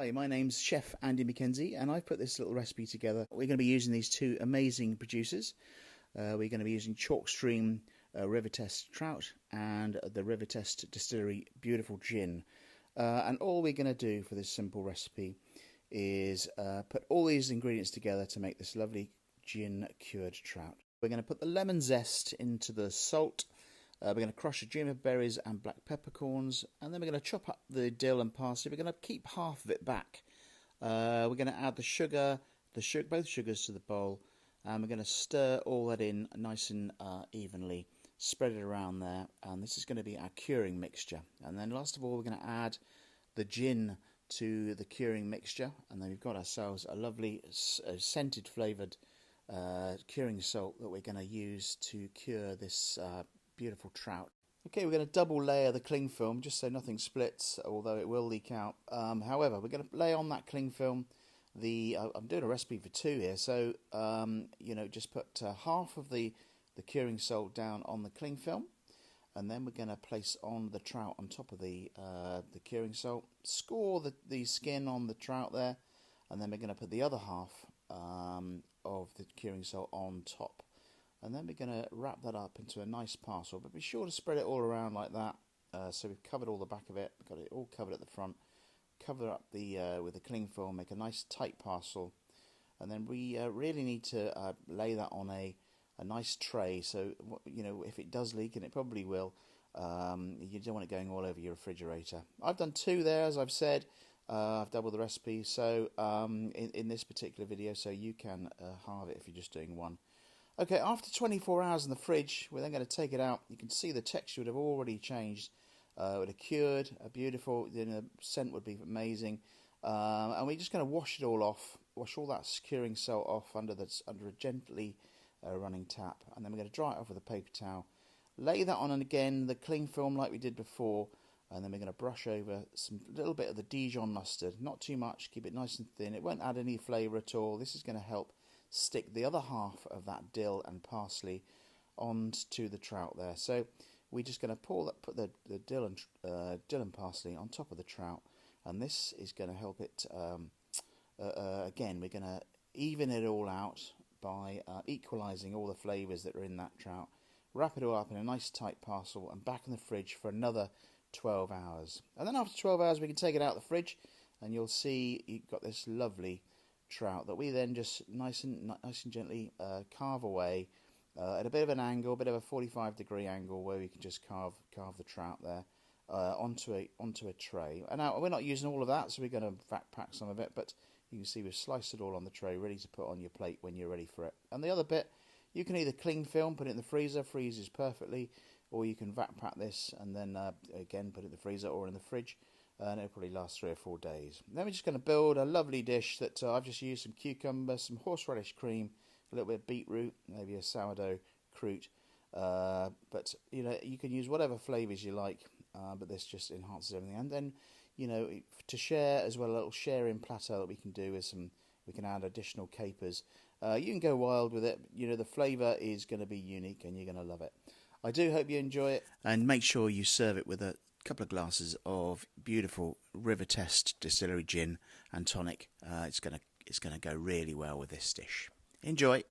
Hi, my name's Chef Andy MacKenzie, and I've put this little recipe together. We're going to be using these two amazing producers. We're going to be using ChalkStream River Test Trout and the River Test Distillery Beautiful Gin. And all we're going to do for this simple recipe is put all these ingredients together to make this lovely gin cured trout. We're going to put the lemon zest into the salt. We're going to crush the juniper berries and black peppercorns, and then we're going to chop up the dill and parsley. We're going to keep half of it back. We're going to add the sugar, both sugars to the bowl, and we're going to stir all that in nice and evenly. Spread it around there, and this is going to be our curing mixture. And then last of all, we're going to add the gin to the curing mixture, and then we've got ourselves a lovely scented flavoured curing salt that we're going to use to cure this beautiful trout. Okay, we're going to double layer the cling film just so nothing splits, although it will leak out. However, we're going to lay on that cling film I'm doing a recipe for two here, so just put half of the curing salt down on the cling film, and then we're going to place on the trout on top of the curing salt, score the skin on the trout there, and then we're going to put the other half of the curing salt on top. And then we're going to wrap that up into a nice parcel, but be sure to spread it all around like that. So we've covered all the back of it, got it all covered at the front. Cover up with the cling film, make a nice tight parcel, and then we really need to lay that on a nice tray. So if it does leak, and it probably will, you don't want it going all over your refrigerator. I've done two there, as I've said. I've doubled the recipe, so in this particular video, so you can halve it if you're just doing one. Okay, after 24 hours in the fridge, we're then going to take it out. You can see the texture would have already changed. It would have cured, a beautiful, the scent would be amazing. And we're just going to wash it all off, wash all that curing salt off under a gently running tap. And then we're going to dry it off with a paper towel. Lay that on, and again, the cling film like we did before. And then we're going to brush over a little bit of the Dijon mustard. Not too much, keep it nice and thin. It won't add any flavour at all. This is going to help stick the other half of that dill and parsley onto the trout there. So we're just going to put the dill and parsley on top of the trout, and this is going to help it. Again, we're going to even it all out by equalising all the flavours that are in that trout. Wrap it all up in a nice tight parcel and back in the fridge for another 12 hours. And then after 12 hours, we can take it out of the fridge, and you'll see you've got this lovely trout that we then just nice and gently carve away at a bit of an angle, a bit of a 45-degree angle, where we can just carve the trout there onto a tray. And now we're not using all of that, so we're going to vac pack some of it, but you can see we've sliced it all on the tray, ready to put on your plate when you're ready for it. And the other bit, you can either cling film, put it in the freezer, freezes perfectly, or you can vac pack this and then again put it in the freezer or in the fridge, and it'll probably last 3 or 4 days. Then we're just going to build a lovely dish that I've just used some cucumber, some horseradish cream, a little bit of beetroot, maybe a sourdough croute. But you can use whatever flavours you like, but this just enhances everything. And then to share as well, a little sharing platter that we can do with we can add additional capers. You can go wild with it. The flavour is going to be unique, and you're going to love it. I do hope you enjoy it, and make sure you serve it with a couple of glasses of beautiful River Test Distillery Gin and tonic. It's going to go really well with this dish. Enjoy.